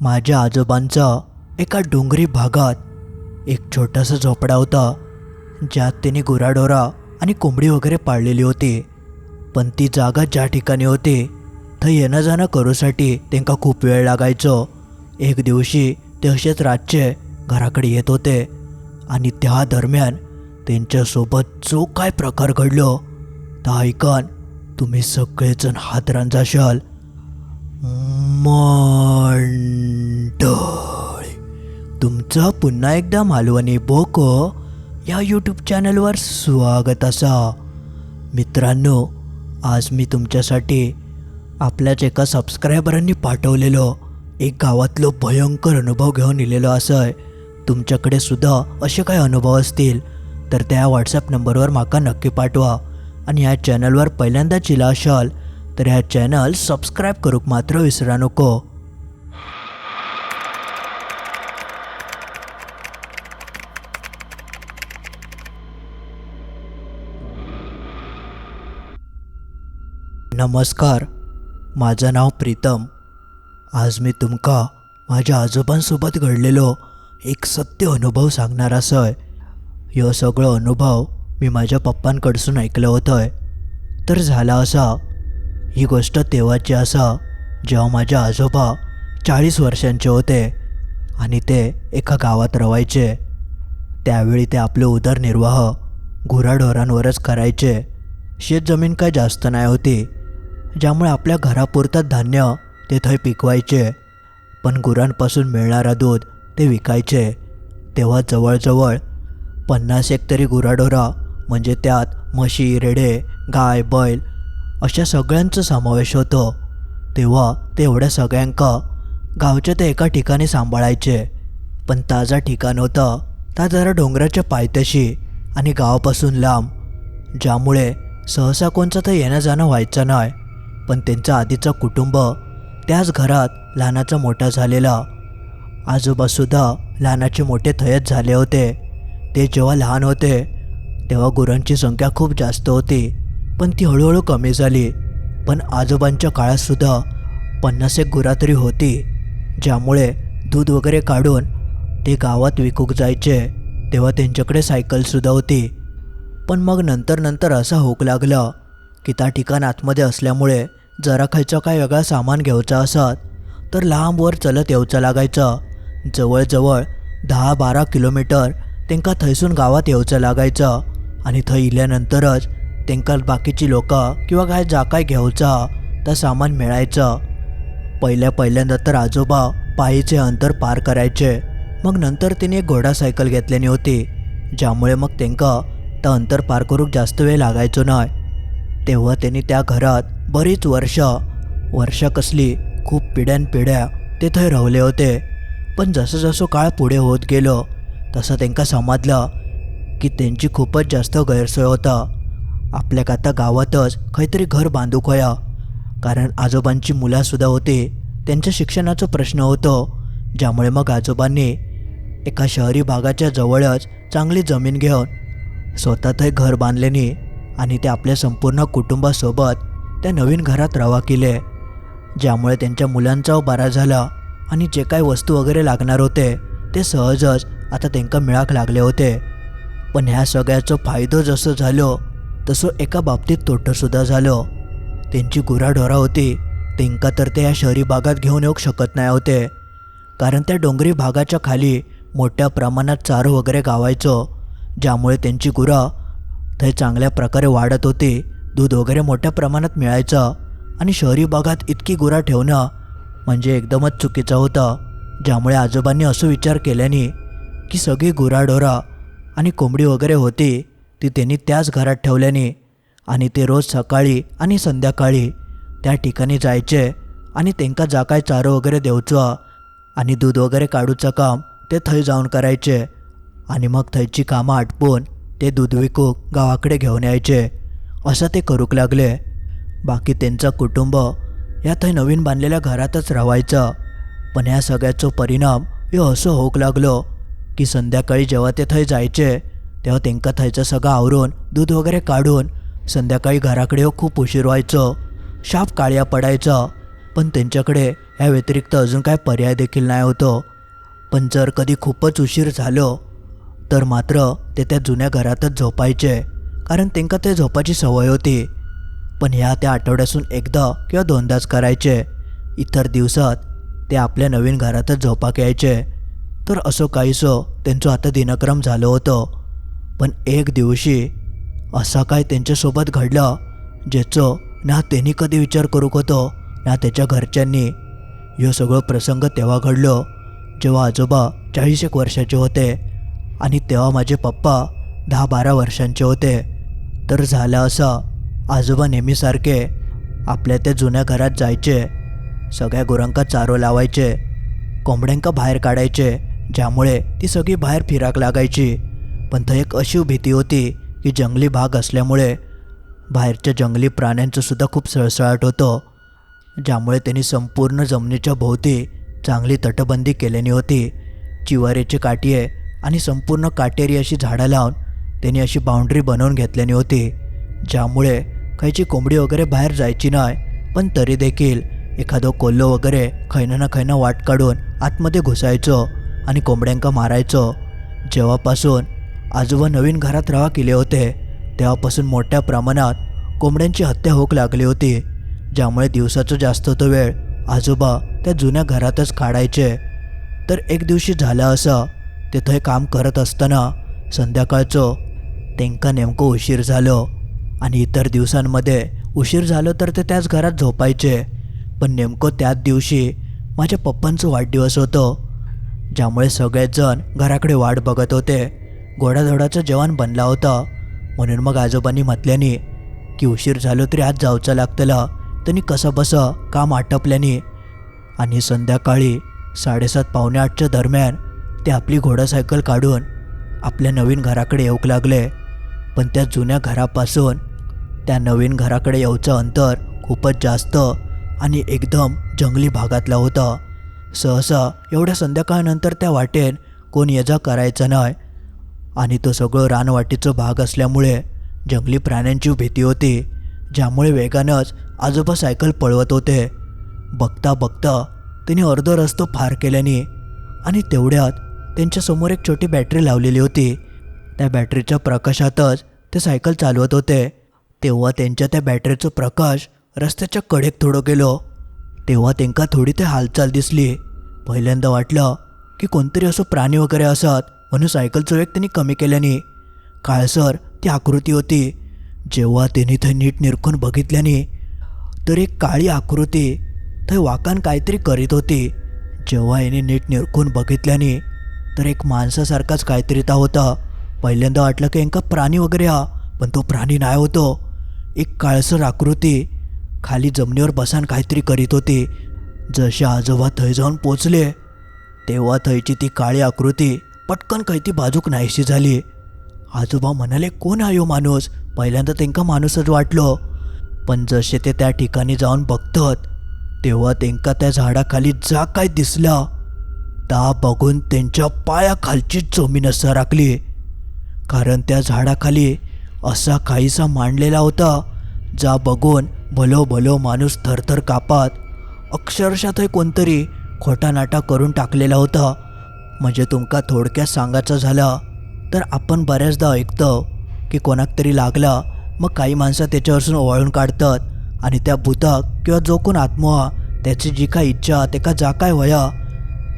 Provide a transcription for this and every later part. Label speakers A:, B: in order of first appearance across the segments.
A: माझ्या आजोबांचा एका डोंगरी भागात एक छोटासा झोपडा होता, ज्यात त्यांनी गुराढोरा आणि कोंबडी वगैरे पाळलेली होती. पण ती जागा ज्या ठिकाणी होती थंय येणं जाणं करूसाठी त्यांना खूप वेळ लागायचो. एक दिवशी ते असेच रातचे घराकडे येत होते आणि त्या दरम्यान त्यांच्यासोबत जो काय प्रकार घडलो ता ऐकून तुम्ही सगळेजण हादरान जाशाल. मंडळी, तुमचं पुन्हा एकदा मालवणी बोको या यूट्यूब चॅनलवर स्वागत असा. मित्रांनो, आज मी तुमच्यासाठी आपल्याच एका सबस्क्रायबरांनी पाठवलेलो एक गावातलो भयंकर अनुभव घेऊन इलेलो असं. तुमच्याकडे सुद्धा असे काही अनुभव असतील तर त्या व्हॉट्सॲप नंबरवर माका नक्की पाठवा. आणि ह्या चॅनलवर पहिल्यांदाच इला असाल तर ह्या चॅनल सबस्क्राईब करूक मात्र विसरा नको. नमस्कार, माझं नाव प्रीतम. आज मी तुमका माझ्या आजोबांसोबत घडलेलो एक सत्य अनुभव सांगणार असं. ह्यो सगळं अनुभव मी माझ्या पप्पांकडसून ऐकलं होतं. तर झाला असा, ही गोष्ट तेव्हाची असा जेव्हा माझे आजोबा 40 वर्षांचे होते आणि ते एका गावात रवायचे. त्यावेळी ते आपले उदरनिर्वाह गुराढोरांवरच करायचे. शेतजमीन काय जास्त नाही होती, ज्यामुळे आपल्या घरापुरतं धान्य ते थंय पिकवायचे. पण गुरांपासून मिळणारा दूध ते विकायचे. तेव्हा जवळजवळ 50 तरी गुराढोरा, म्हणजे त्यात म्हशी, रेडे, गाय, बैल अशा सगळ्यांचा समावेश होतो. तेव्हा ते एवढ्या सगळ्यांका गावच्या ते एका ठिकाणी सांभाळायचे. पण ताजा ठिकाण होतं त्या जरा डोंगराच्या पायथ्याशी आणि गावापासून लांब, ज्यामुळे सहसा कोणचं तर येणं जाणं व्हायचं नाही. पण त्यांचं आधीचं कुटुंब त्याच घरात लहानाचा मोठा झालेला. आजोबासुद्धा लहानाचे मोठे थयच झाले होते. ते जेव्हा लहान होते तेव्हा गुरांची संख्या खूप जास्त होती, पण ती हळूहळू कमी झाली. पण आजोबांच्या काळातसुद्धा 50 गुरा तरी होती, ज्यामुळे दूध वगैरे काढून ते गावात विकूक जायचे. तेव्हा त्यांच्याकडे सायकलसुद्धा होती. पण मग नंतर असं होऊ लागलं की त्या ठिकाण आतमध्ये असल्यामुळे जरा खायचं काय वेगळा सामान घ्यायचा असत तर लांबवर चलत यायचं लागायचं. जवळजवळ 10-12 किलोमीटर त्यांका थैसून गावात यायचं लागायचं. आणि थंय इल्यानंतरच त्यांका बाकीची लोक किंवा काय जा काय घ्यायचा तर सामान मिळायचं. पहिल्यांदा तर आजोबा पायीचे अंतर पार करायचे. मग नंतर तिने एक घोडा सायकल घेतल्याने होती, ज्यामुळे मग त्यांका तर अंतर पार करूक जास्त वेळ लागायचो नाही. तेव्हा त्यांनी त्या घरात बरीच वर्ष कसली खूप पिढ्यानपिढ्या ते थंय राहिले होते. पण जसं काळ पुढे होत गेलो तसं त्यांका समजलं की त्यांची खूपच जास्त गैरसोय होता. आपल्याक आता गावातच काहीतरी घर बांधूक होया, कारण आजोबांची मुलांसुद्धा होती. त्यांच्या शिक्षणाचा प्रश्न होतो, ज्यामुळे मग आजोबांनी एका शहरी भागाच्या जवळच चांगली जमीन घेऊन स्वतः थंय घर बांधल्याने आणि ते आपल्या संपूर्ण कुटुंबासोबत त्या नवीन घरात रवा केले. ज्यामुळे त्यांच्या मुलांचा बरा झाला आणि जे काही वस्तू वगैरे लागणार होते ते सहजच आता त्यांना मिळाक लागले होते. पण ह्या सगळ्याचा फायदो जसं झालो तसं एका बाबतीत तोटंसुद्धा झालं. त्यांची गुराढोरा होती, त्यांका तर ते या शहरी भागात घेऊन येऊ शकत नाही होते, कारण त्या डोंगरी भागाच्या खाली मोठ्या प्रमाणात चारो वगैरे गावायचं, ज्यामुळे त्यांची गुरं ते चांगल्या प्रकारे वाढत होती. दूध वगैरे मोठ्या प्रमाणात मिळायचं. आणि शहरी भागात इतकी गुरा ठेवणं म्हणजे एकदमच चुकीचं होतं. ज्यामुळे आजोबांनी असं विचार केल्याने की सगळी गुराढोरा आणि कोंबडी वगैरे होती ती त्यांनी त्याच घरात ठेवल्याने आणि ते रोज सकाळी आणि संध्याकाळी त्या ठिकाणी जायचे आणि त्यांका जा काय चारो वगैरे द्यायचं आणि दूध वगैरे काढूचं काम ते थंय जाऊन करायचे. आणि मग थंयची कामं आटपून ते दूध विकूक गावाकडे घेऊन यायचे. असं ते करूक लागले. बाकी त्यांचं कुटुंब या थंय नवीन बांधलेल्या घरातच राहायचं. पण ह्या सगळ्याचा परिणाम हे असं होऊ लागलो की संध्याकाळी जेव्हा ते थंय जायचे तेव्हा त्यांका थंयचं सगळं आवरून दूध वगैरे काढून संध्याकाळी घराकडे खूप उशीर व्हायचं. शाप काळ्या पडायचा. पण त्यांच्याकडे या व्यतिरिक्त अजून काय पर्याय देखील नाही होतो. पण जर कधी खूपच उशीर झालो तर मात्र ते त्या जुन्या घरातच झोपायचे, कारण त्यांना ते झोपायची सवय होती. पण ह्या त्या आठवड्यातून एकदा किंवा दोनदाच करायचे. इतर दिवसात ते आपल्या नवीन घरातच झोपाक यायचे. तर असं काहीसं त्यांचं आता दिनक्रम झालं होतं. पण एक दिवशी असा काय त्यांच्यासोबत घडलं ज्याचं ना त्यांनी कधी विचार करू होतो ना त्याच्या घरच्यांनी. हे सगळं प्रसंग तेव्हा घडलं जेव्हा आजोबा 40 वर्षाचे होते आणि तेव्हा माझे पप्पा 10-12 वर्षांचे होते. तर झालं असं, आजोबा नेहमीसारखे आपल्या त्या जुन्या घरात जायचे. सगळ्या गुरांका चारो लावायचे, कोंबड्यांका बाहेर काढायचे, ज्यामुळे ती सगळी बाहेर फिराक लागायची. पण तो एक अशी भीती होती की जंगली भाग असल्यामुळे बाहेरच्या जंगली प्राण्यांचं सुद्धा खूप सळसळाट होतं, ज्यामुळे त्यांनी संपूर्ण जमिनीच्या भोवती चांगली तटबंदी केलेली होती. चिवारेची काठी आणि संपूर्ण काटेरी अशी झाडं लावून त्यांनी अशी बाउंड्री बनवून घेतलेली होती, ज्यामुळे काहीची कोंबडी वगैरे बाहेर जायची नाही. पण तरी देखील एखादं कोल्हो वगैरे खैनं ना खैनं वाट काढून आतमध्ये घुसायचं आणि कोंबड्यांका मारायचं. जेव्हापासून आजोबा नवीन घरात राहा केले होते तेव्हापासून मोठ्या प्रमाणात कोंबड्यांची हत्या होऊ लागली होती, ज्यामुळे दिवसाचा जास्त तो वेळ आजोबा त्या जुन्या घरातच काढायचे. तर एक दिवशी झालं असं, तिथं हे काम करत असताना संध्याकाळचं त्यांका नेमकं उशीर झालं. आणि इतर दिवसांमध्ये उशीर झालं तर ते त्याच घरात झोपायचे. पण नेमकं त्याच दिवशी माझ्या पप्पांचं वाढदिवस होतं, ज्यामुळे सगळेच जण घराकडे वाट बघत होते. गोडाधोडाचं जेवण बनला होतं, म्हणून मग आजोबांनी म्हटल्याने की उशीर झालो तरी आज जाऊचं लागतलं. त्यांनी कसं बसं काम आटपल्याने आणि संध्याकाळी 7:30-8:45च्या दरम्यान ते आपली घोडासायकल काढून आपल्या नवीन घराकडे येऊ लागले. पण त्या जुन्या घरापासून त्या नवीन घराकडे यायचं अंतर खूपच जास्त आणि एकदम जंगली भागातला होता. सहसा एवढ्या संध्याकाळनंतर त्या वाटेन कोण ये जा करायचं नाही आणि तो सगळं रानवाटीचा भाग असल्यामुळे जंगली प्राण्यांची भीती होती, ज्यामुळे वेगानंच आजोबा सायकल पळवत होते. बघता बघता त्यांनी अर्धा रस्तो पार केल्याने आणि तेवढ्यात त्यांच्यासमोर एक छोटी बॅटरी लावलेली होती. त्या बॅटरीच्या प्रकाशातच ते सायकल चालवत होते. तेव्हा त्यांच्या त्या बॅटरीचं प्रकाश रस्त्याच्या कडेक थोडं गेलो तेव्हा त्यांना थोडी ते हालचाल दिसली. पहिल्यांदा वाटलं की कोणतरी असं प्राणी वगैरे असत, म्हणून सायकलचं वेग त्यांनी कमी केल्याने काळसर ती आकृती होती. जेव्हा त्यांनी थंय नीट निरखून बघितल्याने तर एक काळी आकृती थंय वाकान काहीतरी करीत होती. जेव्हा याने नीट निरखून बघितल्याने तर एक माणसासारखाच काहीतरी ता होता. पहिल्यांदा वाटलं की यांका प्राणी वगैरे हा, पण तो प्राणी नाही होतो. एक काळसर आकृती खाली जमिनीवर बसान काहीतरी करीत होती. जसे आजोबा थंय जाऊन पोचले तेव्हा थंयची ती काळी आकृती पटकन काही ती बाजूक नाहीशी झाली. आजोबा म्हणाले, कोण आहे हो माणूस? पहिल्यांदा त्यांका माणूसच वाटलो, पण जसे ते त्या ठिकाणी जाऊन बघतात तेव्हा त्यांका त्या झाडाखाली जा काय दिसला ता बघून त्यांच्या पायाखालची जमीन सरकली. कारण त्या झाडाखाली असा काहीसा मांडलेला होता, जा बघून भलो भलो माणूस थरथर कापात. अक्षरशः ते कोणतरी खोटा नाटा करून टाकलेला होता. म्हणजे तुमका थोडक्यात सांगायचं झालं तर आपण बऱ्याचदा ऐकतो की कोणाक तरी लागला मग काही माणसं त्याच्यावरसून ओवाळून काढतात आणि त्या भूताक किंवा जो कोण आत्मा त्याची जी काय इच्छा ते का जा काय वया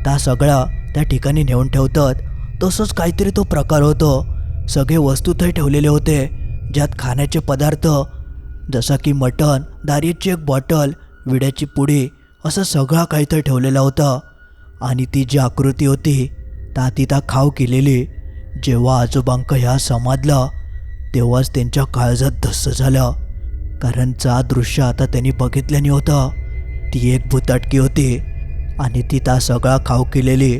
A: त्या सगळा त्या ठिकाणी नेऊन ठेवतात. तसंच काहीतरी तो प्रकार होतो. सगळे वस्तू थंय ठेवलेले होते, ज्यात खाण्याचे पदार्थ जसा की मटण, दारूची एक बॉटल, विड्याची पुडी असं सगळा काहीतरी ठेवलेला होता. आणि ती जी आकृती होती ता तिथं खाव केलेली. जेव्हा आजोबांक ह्या समजलं तेव्हाच त्यांच्या काळजात धस्स झालं, कारण जा दृश्य आता त्यांनी बघितल्याने होतं ती एक भुताटकी होती आणि ती ता सगळा खाव केलेली.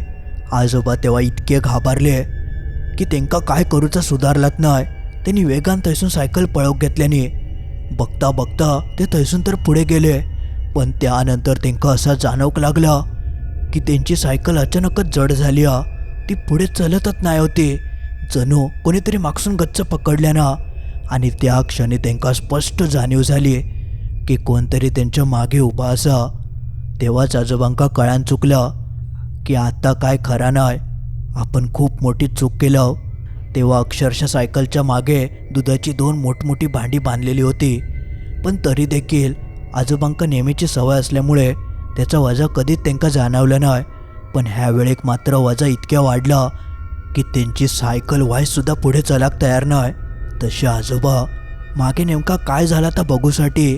A: आजोबा तेव्हा इतके घाबरले की त्यांका काय करूचा सुधारलाच नाही. त्यांनी वेगान थैसून सायकल पळवून घेतल्याने बघता बघता ते थैसून तर पुढे गेले. पण त्यानंतर त्यांका असं जाणवू लागलं की त्यांची सायकल अचानकच जड झाली. ती पुढे चलतच नाही होती, जणू कोणीतरी मागसून गच्च पकडल्यानं. आणि त्या क्षणी त्यांका स्पष्ट जाणीव झाली की कोणतरी त्यांच्या मागे उभा असा. तेव्हाच आजोबांका कळान चुकलं की आता काय खरा नाही, आपण खूप मोठी चूक केलं. तेव्हा अक्षरशः सायकलच्या मागे दुधाची 2 मोठमोठी भांडी बांधलेली होती. पण तरी देखील आजोबांका नेहमीची सवय असल्यामुळे त्याचा वजा कधीच त्यांना जाणवलं नाही. पण ह्या वेळेक मात्र वजा इतक्या वाढला की त्यांची सायकल सुद्धा पुढे चलाक तयार नाही. तसे आजोबा मागे नेमका काय झाला तर बघूसाठी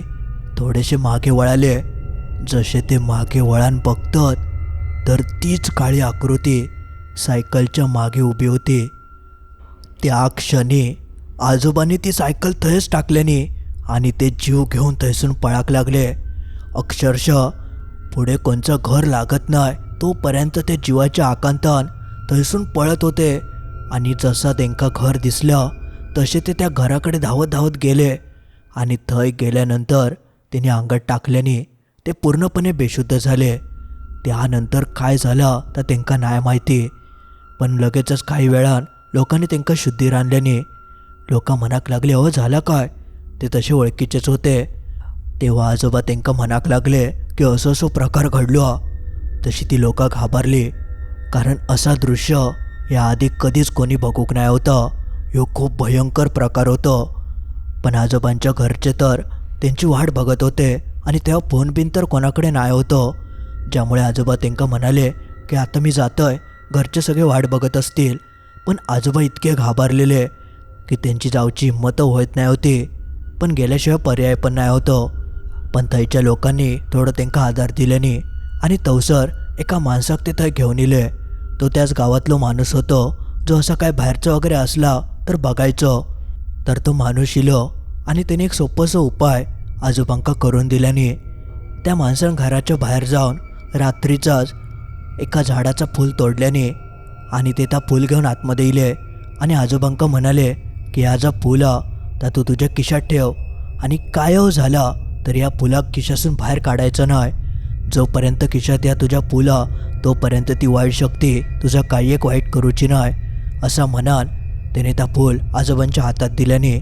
A: थोडेसे मागे वळाले. जसे ते मागे वळान बघतात तर तीच काळी आकृती सायकलच्या मागे उभी होती. त्या क्षणी आजोबांनी ती सायकल थंयच टाकल्याने आणि ते जीव घेऊन थैसून पळाक लागले. अक्षरशः पुढे कोणचं घर लागत नाही तोपर्यंत ते जीवाच्या आकांतान थैसून पळत होते. आणि जसा त्यांका घर दिसलं तसे ते त्या घराकडे धावत धावत गेले. आणि थंय गेल्यानंतर त्यांनी अंगात टाकल्याने ते पूर्णपणे बेशुद्ध झाले. त्यानंतर काय झालं तर त्यांका नाही माहिती. पण लगेचच काही वेळान लोकांनी त्यांका शुद्धीर आणल्याने लोक म्हणाक लागले, अहो झालं काय? ते तसे ओळखीचेच होते. तेव्हा आजोबा त्यांका म्हणाक लागले की असं असं प्रकार घडलो. तशी ती लोक घाबरली, कारण असा दृश्य याआधी कधीच कोणी बघूक नाही होतं. ह्यो खूप भयंकर प्रकार होतो. पण आजोबांच्या घरचे तर त्यांची वाट बघत होते आणि तेव्हा फोन बिन तर कोणाकडे नाही होतं. ज्यामुळे आजोबा त्यांका म्हणाले की आता मी जातोय, घरचे सगळे वाट बघत असतील. पण आजोबा इतके घाबरलेले की त्यांची जाऊची हिंमत होत नाही होती. पण गेल्याशिवाय पर्याय पण नाही होतं. पण थंयच्या लोकांनी थोडं त्यांका आधार दिल्याने आणि तवसर एका माणसाक ते थंय घेऊन इले. तो त्याच गावातलो माणूस होतो जो असा काय बाहेरचा वगैरे असला तर बघायचो. तर तो माणूस इलो आणि त्याने एक सोपंसं उपाय आजोबांका करून दिल्याने त्या माणसानं घराच्या बाहेर जाऊन रात्रीचाच एका झाडाचा फूल तोडल्याने आणि ते त्या फूल घेऊन आतमध्ये इले. आणि आजोबांका म्हणाले की याचा फुला तर तू तुझ्या खिशात ठेव आणि काय झाला तर या फुला खिशातून बाहेर काढायचं नाही. जोपर्यंत खिशात या तुझ्या फुला तोपर्यंत ती वाईट शक्ती तुझा काही एक वाईट करूची नाही. असा म्हणान त्याने त्या फूल आजोबांच्या हातात दिल्याने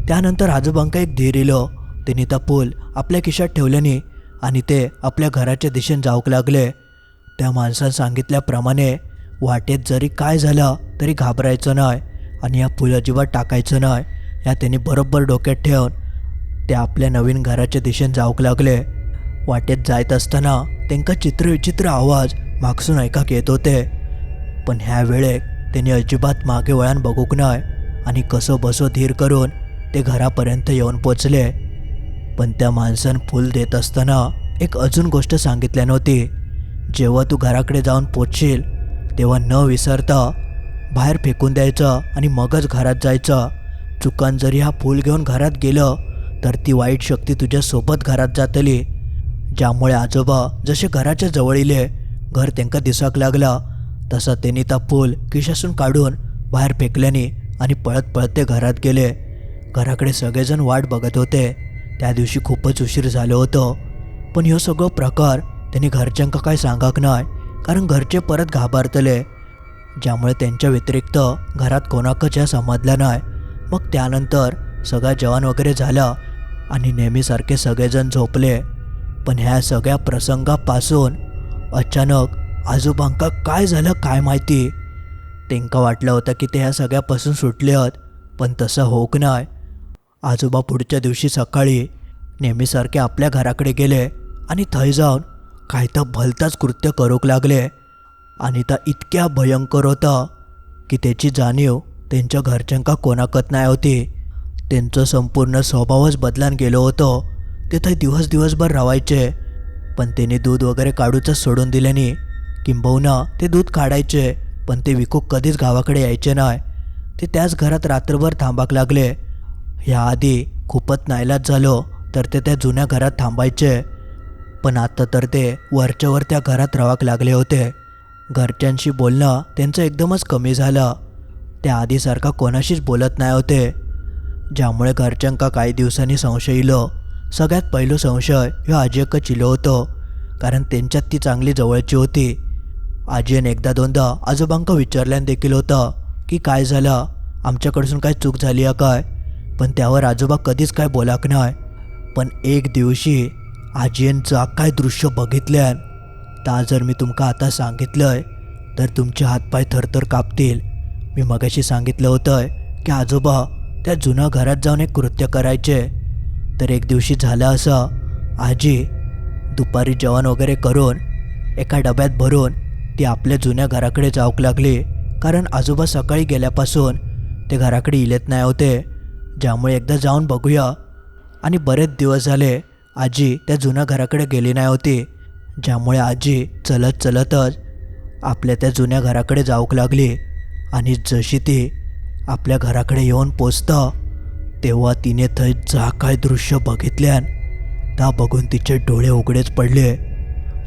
A: त्यानंतर आजोबांका एक धीर इलो. त्याने त्या फूल आपल्या खिशात ठेवल्याने आणि ते आपल्या घराच्या दिशेने जाऊक लागले. त्या माणसानं सांगितल्याप्रमाणे वाटेत जरी काय झालं तरी घाबरायचं नाही आणि या फूल अजिबात टाकायचं नाही. या त्यांनी बरोबर डोक्यात ठेवून ते आपल्या नवीन घराच्या दिशेने जाऊक लागले. वाटेत जायत असताना त्यांका चित्रविचित्र आवाज मागसून ऐकाक येत होते. पण ह्या वेळेक त्यांनी अजिबात मागे वळण बघूक नाही आणि कसं बसो धीर करून ते घरापर्यंत येऊन पोचले. पण त्या माणसानं फूल देत असताना एक अजून गोष्ट सांगितल्या नव्हती. जेव्हा तू घराकडे जाऊन पोचशील तेव्हा न विसरता बाहेर फेकून द्यायचं आणि मगच घरात जायचं. चुकान जरी हा फूल घेऊन घरात गेलं तर ती वाईट शक्ती तुझ्यासोबत घरात जातली. ज्यामुळे आजोबा जसे घराच्या जवळ इले घर त्यांका दिसाक लागला तसा त्यांनी त्या फूल खिशातून काढून बाहेर फेकल्याने आणि पळत पळत ते घरात गेले. घराकडे सगळेजण वाट बघत होते. त्या दिवशी खूपच उशीर झालं होतं. पण ह्यो सगळं प्रकार त्यांनी घरच्यांका काय सांगाक नाही, कारण घरचे परत घाबरतले. ज्यामुळे त्यांच्या व्यतिरिक्त घरात कोणाकच ह्या समजल्या नाही. मग त्यानंतर सगळा जेवण वगैरे झाला आणि नेहमीसारखे सगळेजण झोपले. पण ह्या सगळ्या प्रसंगापासून अचानक आजोबांका काय झालं काय माहिती. त्यांका वाटलं होतं की ते ह्या सगळ्यापासून सुटले आहेत, पण तसं होक नाही. आजोबा पुढच्या दिवशी सकाळी नेहमीसारखे आपल्या घराकडे गेले आणि थंय जाऊन काय तर भलताच कृत्य करूक लागले. आणि त्या इतक्या भयंकर होता की त्याची जाणीव त्यांच्या घरच्यांका कोणाकत नाही होती. त्यांचं संपूर्ण स्वभावच बदलान गेलो होतं. ते थंय दिवसभर राहायचे, पण त्यांनी दूध वगैरे काढूचंच सोडून दिल्याने किंबहुना ते दूध काढायचे पण ते विकूक कधीच गावाकडे यायचे नाही. ते त्याच घरात रात्रभर थांबाक लागले. ह्याआधी खूपच नाईलाज झालो तर ते त्या जुन्या घरात थांबायचे, पण आता तर ते वरच्यावर त्या घरात राहाक लागले होते. घरच्यांशी बोलणं त्यांचं एकदमच कमी झालं. त्या आधीसारखा कोणाशीच बोलत नाही होते. ज्यामुळे घरच्यांका काही दिवसांनी संशय इलो. सगळ्यात पहिलं संशय ह्यो आजीकच इलो होतो, कारण त्यांच्यात ती चांगली जवळची होती. आजीने एकदा दोनदा आजोबांका विचारल्यान देखील होतं की काय झालं, आमच्याकडून काय चूक झाली आहे काय. पण त्यावर आजोबा कधीच काय बोलाक नाही. पण एक दिवशी आजयेंचं काय दृश्य बघितल्यान ता जर मी तुमका आता सांगितलंय तर तुमचे हातपाय थरथर कापतील. मी मगाशी सांगितलं होतं की आजोबा त्या जुन्या घरात जाऊन एक कृत्य करायचे. तर एक दिवशी झालं असं, आजी दुपारी जेवण वगैरे करून एका डब्यात भरून ती आपल्या जुन्या घराकडे जाऊक लागली. कारण आजोबा सकाळी गेल्यापासून ते घराकडे इलेत नाही होते, ज्यामुळे एकदा जाऊन बघूया. आणि बरेच दिवस झाले आजी त्या जुन्या घराकडे गेली नाही होती, ज्यामुळे आजी चलत चलतच आपल्या त्या जुन्या घराकडे जाऊक लागली. आणि जशी ती आपल्या घराकडे येऊन पोचतं तेव्हा तिने थंय जा काय दृश्य बघितल्यान ता बघून तिचे डोळे उघडेच पडले.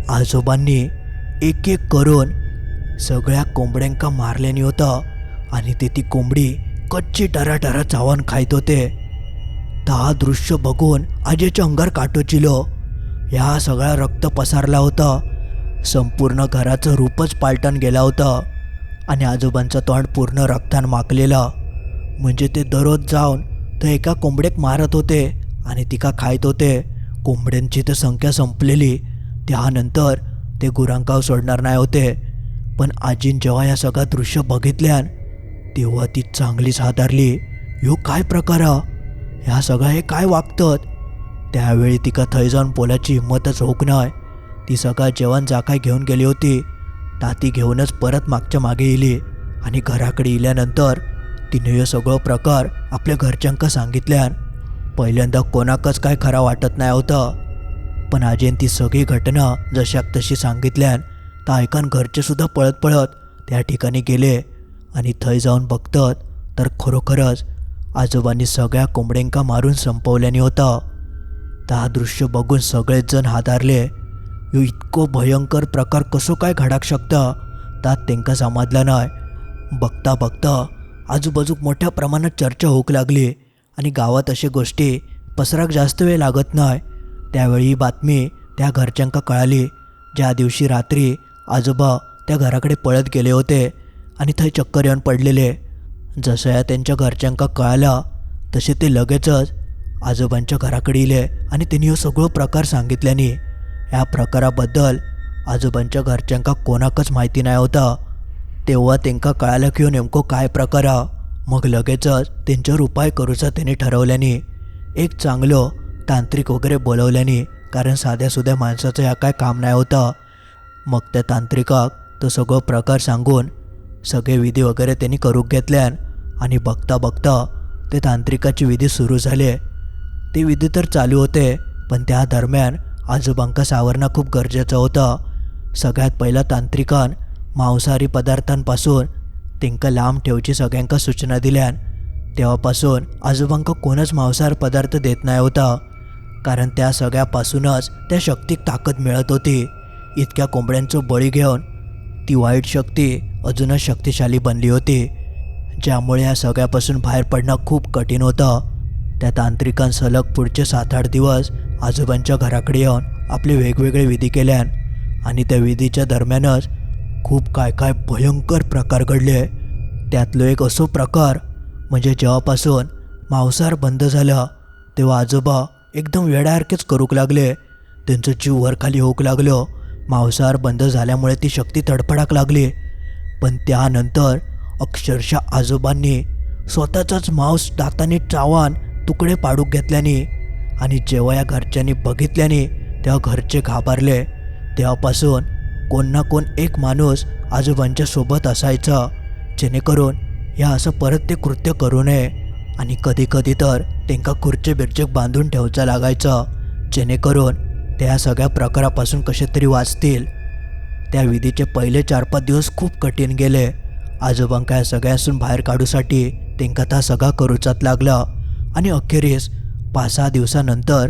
A: आजोबांनी एक एक करून सगळ्या कोंबड्यांका मारल्यानी होतं आणि ते ती कोंबडी कच्ची टराटरा चावून खायत होते. ता दृश्य बघून आजीच्या अंगार काटो चिलो. ह्या सगळा रक्त पसारला होता. संपूर्ण घराचं रूपच पालटून गेला होतं आणि आजोबांचं तोंड पूर्ण रक्तान माखलेलं. म्हणजे ते दररोज जाऊन तर एका कोंबडेक मारत होते आणि तिका खायत होते. कोंबड्यांची तर संख्या संपलेली. त्यानंतर ते गुरांकाव सोडणार नाही होते. पण आजीन जेव्हा या सगळं दृश्य बघितल्यान तेव्हा ती चांगलीच हादरली. ह्यो काय प्रकार, ह्या सगळं हे काय वागतात. त्यावेळी तिका थंय जाऊन बोलायची हिंमतच होक नाही. ती सगळं जेवण जा काय घेऊन गेली होती ता ती घेऊनच परत मागच्या मागे येली. आणि घराकडे इल्यानंतर तिने हे सगळं प्रकार आपल्या घरच्यांका सांगितल्यान पहिल्यांदा कोणाकच काय खरा वाटत नाही होतं. पण आजीन ती सगळी घटना जशाक तशी सांगितल्यान ता ऐकून घरचे सुद्धा पळत पळत त्या ठिकाणी गेले. आणि थंय जाऊन बघतात तर खरोखरच आजोबांनी सगळ्या कोंबड्यांका मारून संपवल्याने होतं. ता दृश्य बघून सगळेच जण हादरले. ह्यो इतको भयंकर प्रकार कसो काय घडाक शकता तात तेंका समजलं नाही. बघता बघता आजूबाजूक मोठ्या प्रमाणात चर्चा होऊक लागली आणि गावात अशा गोष्टी पसराक जास्त वेळ लागत नाही. त्यावेळी ही बातमी त्या घरच्यांका कळाली ज्या दिवशी रात्री आजोबा त्या घराकडे पळत गेले होते आणि थंय चक्कर येऊन पडलेले. जसं या त्यांच्या घरच्यांका कळालं तसे ते लगेचच आजोबांच्या घराकडे इले आणि त्यांनी हे सगळं प्रकार सांगितल्याने या प्रकाराबद्दल आजोबांच्या घरच्यांका कोणाकच माहिती नाही होता. तेव्हा त्यांका कळालं की नेमकं काय प्रकार. मग लगेचच त्यांच्यावर उपाय करूचा त्यांनी ठरवल्याने एक चांगलं तांत्रिक वगैरे बोलवल्याने, कारण साध्यासुध्या माणसाचं या काय काम नाही होतं. मग त्या तांत्रिकाक तो सगळं प्रकार सांगून सगळे विधी वगैरे त्यांनी करून घेतल्यान. आणि बघता बघता ते तांत्रिकाची विधी सुरू झाले. ते विधी तर चालू होते पण त्या दरम्यान आजोबांका सावरणं खूप गरजेचं होतं. सगळ्यात पहिला तांत्रिकान मांसाहारी पदार्थांपासून त्यांका लांब ठेवची सगळ्यांका सूचना दिल्यान. तेव्हापासून आजोबांका कोणच मांसाहार पदार्थ देत नाही होता, कारण त्या सगळ्यापासूनच त्या शक्तीक ताकद मिळत होती. इतक्या कोंबड्यांचं बळी घेऊन ती वाईट शक्ती अजूनच शक्तिशाली बनली होती, ज्यामुळे या सगळ्यापासून बाहेर पडणं खूप कठीण होतं. त्या तांत्रिकान सलग पुढचे 7-8 दिवस आजोबांच्या घराकडे येऊन आपले वेगवेगळे विधी केल्यान. आणि त्या विधीच्या दरम्यानच खूप काय काय भयंकर प्रकार घडले. त्यातलो एक असो प्रकार म्हणजे जेव्हापासून मांसाहार बंद झाला तेव्हा आजोबा एकदम वेड्यासारखेच करूक लागले. त्यांचं जीव वरखाली होऊक लागलं. मांसाहार बंद झाल्यामुळे ती शक्ती तडफडाक लागली. पण त्यानंतर अक्षरशः आजोबांनी स्वतःचाच मांस दाताने चावून तुकडे पाडूक घेतल्याने आणि जेव्हा या घरच्यांनी बघितल्याने तेव्हा घरचे घाबरले. तेव्हापासून कोण ना कोण एक माणूस आजोबांच्या सोबत असायचा, जेणेकरून या असं परत ते कृत्य करू नये. आणि कधी कधी तर त्यांका खुर्चे बिर्चे बांधून ठेवचा लागायचं, जेणेकरून त्या सगळ्या प्रकारापासून कसे तरी वाचतील. त्या विधीचे पहिले 4-5 दिवस खूप कठीण गेले. आजोबांका या सगळ्यासून बाहेर काढूसाठी त्यांका ता सगळा करूचाच लागला. आणि अखेरीस 5-6 दिवसानंतर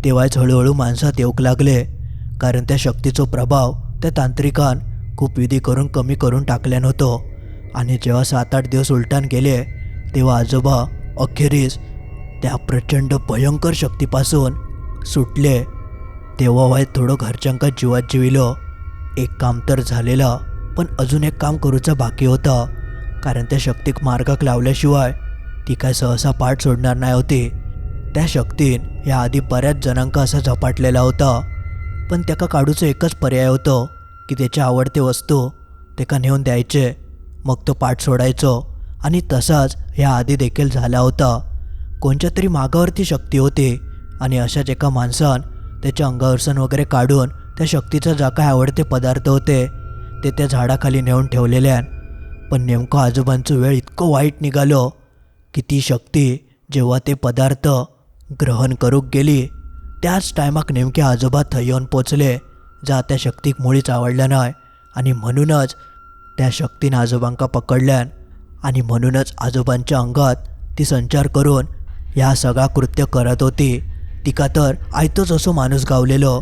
A: तेव्हाच हळूहळू माणसात येऊक लागले, कारण त्या शक्तीचा प्रभाव त्या तांत्रिकान खूप विधी करून कमी करून टाकल्यान होतो. आणि जेव्हा 7-8 दिवस उलटान गेले तेव्हा आजोबा अखेरीस त्या प्रचंड भयंकर शक्तीपासून सुटले. तेव्हा वाईट थोडं घरच्यांका जीवात जीविलो. एक काम तर झालेलं, पण अजून एक काम करूचं बाकी होतं, कारण त्या शक्तीक मार्गाक लावल्याशिवाय ती काय सहसा पाठ सोडणार नाही होती. त्या शक्तीन ह्या आधी बऱ्याच जणांका असा झपाटलेला होता, पण त्याका काढूचो एकच पर्याय होतो की त्याचे आवडते वस्तू त्याका नेऊन द्यायचे, मग तो पाठ सोडायचो. आणि तसाच ह्या आधी देखील झाला होता. कोणत्या तरी मागावरती शक्ती होती आणि अशाच एका माणसान त्याच्या अंगावरसन वगैरे काढून त्या शक्तीचा जा काय आवडते पदार्थ होते ते त्या झाडाखाली नेऊन ठेवलेल्यान. पण नेमकं आजोबांचं वेळ इतकं वाईट निघालं की ती शक्ती जेव्हा ते पदार्थ ग्रहण करूक गेली त्याच टायमाक नेमके आजोबा थंय येऊन पोचले, जा त्या शक्तीक मुळीच आवडल्या नाही. आणि म्हणूनच त्या शक्तीनं आजोबांका पकडल्यान आणि म्हणूनच आजोबांच्या अंगात ती संचार करून ह्या सगळा कृत्य करत होती. तिका तर आयतोच असो माणूस गावलेलो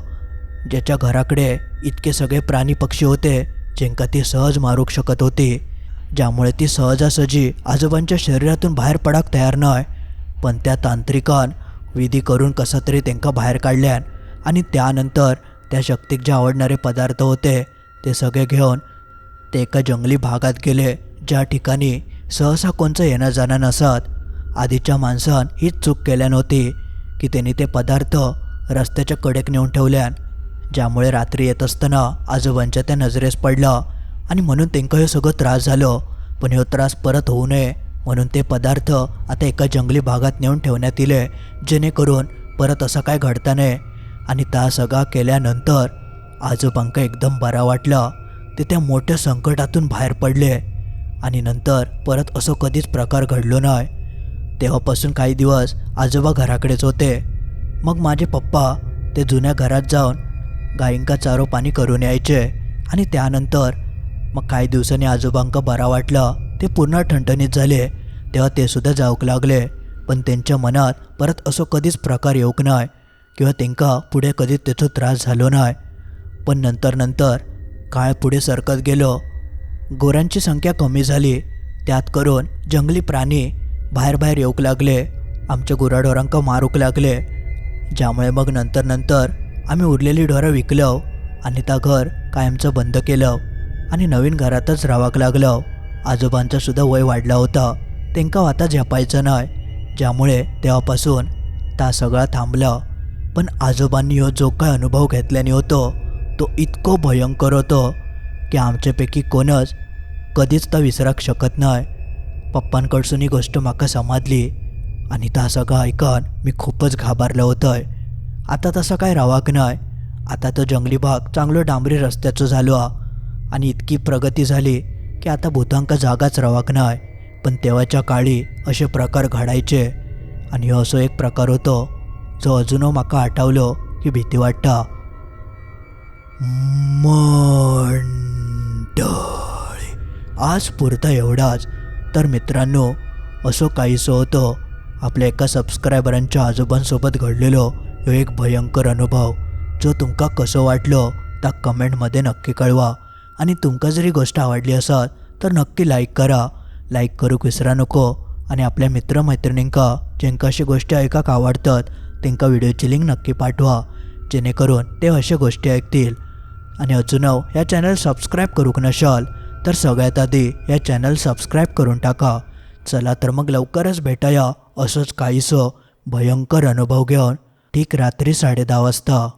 A: ज्याच्या घराकडे इतके सगळे प्राणी पक्षी होते जेंका ती सहज मारूक शकत होती, ज्यामुळे ती सहजासहजी आजोबांच्या शरीरातून बाहेर पडाक तयार नाही. पण त्या तांत्रिकान विधी करून कसा तरी त्यांका बाहेर काढल्यान आणि त्यानंतर त्या शक्तीक जे आवडणारे पदार्थ होते ते सगळे घेऊन ते एका जंगली भागात गेले, ज्या ठिकाणी सहसा कोणचं येणं जाणं नसत. आधीच्या माणसान हीच चूक केल्या नव्हती की त्यांनी ते पदार्थ रस्त्याच्या कडेक नेऊन ठेवल्यान, ज्यामुळे रात्री येत असताना आजोबांच्या त्या नजरेस पडला आणि म्हणून त्यांका हे सगळं त्रास झालं. पण हे त्रास परत होऊ नये म्हणून ते पदार्थ आता एका जंगली भागात नेऊन ठेवण्यात येले, जेणेकरून परत असं काय घडता नये. आणि त्या सगळा केल्यानंतर आजोबांका एकदम बरा वाटला. ते त्या मोठ्या संकटातून बाहेर पडले आणि नंतर परत असं कधीच प्रकार घडलो नाही. तेव्हापासून काही दिवस आजोबा घराकडेच होते. मग माझे पप्पा ते जुन्या घरात जाऊन गायींका चारो पाणी करून यायचे आणि त्यानंतर मग काही दिवसांनी आजोबांका बरा वाटला, ते पूर्ण ठणठणीत झाले, तेव्हा ते सुद्धा जाऊक लागले. पण त्यांच्या मनात परत असं कधीच प्रकार येऊक नाही किंवा त्यांका पुढे कधीच त्याचा त्रास झालो नाही. पण नंतर काळ पुढे सरकत गेलो, गोऱ्यांची संख्या कमी झाली, त्यात करून जंगली प्राणी बाहेर येऊक लागले, आमच्या गुराढोरांका मारूक लागले, ज्यामुळे मग नंतर आम्ही उरलेली ढोरं विकलो आणि त्या घर कायमचं बंद केलं आणि नवीन घरातच राहावं लागलं. आजोबांचा सुद्धा वय वाढला होता, त्यांका आता झेपायचं नाही, ज्यामुळे तेव्हापासून त्या सगळा थांबला. पण आजोबांनी जो काय अनुभव घेतल्याने होतो तो इतको भयंकर होतो की आमच्यापैकी कोणच कधीच तो विसराक शकत नाही. पप्पांकडसून ही गोष्ट माका समजली आणि त्या सगळं ऐकून मी खूपच घाबरलो होतोय. आता तसं काय रावाक नाही. आता तो जंगली भाग चांगलं डांबरी रस्त्याचं झालो आणि इतकी प्रगती झाली की आता भूतांका जागाच रावाक नाही. पण तेव्हाच्या काळी असे प्रकार घडायचे आणि हो असो एक प्रकार होतो जो अजूनही माका आठवलो की भीती वाटता. मंडळी, आज पुरता एवढाच. तर मित्रांनो, असो काहीसं होतं आपल्या एका सबस्क्रायबरांच्या आजोबांसोबत घडलेलो ह्यो एक भयंकर अनुभव. जो तुमका कसं वाटलं त्या कमेंटमध्ये नक्की कळवा. आणि तुमका जरी गोष्ट आवडली असत तर नक्की लाईक करा. लाईक करूक विसरा नको. आणि आपल्या मित्रमैत्रिणींका ज्यांका अशी गोष्टी ऐकाक आवडतात त्यांका व्हिडिओची लिंक नक्की पाठवा, जेणेकरून ते अशा गोष्टी ऐकतील. आणि अजूनव या चॅनल सबस्क्राईब करूक नशाल तर सगळ्यात आधी या चॅनल सबस्क्राईब करून टाका. चला तर मग लवकरच भेटाया असंच काहीसं भयंकर अनुभव घेऊन, ठीक रात्री 10:30 वाजता.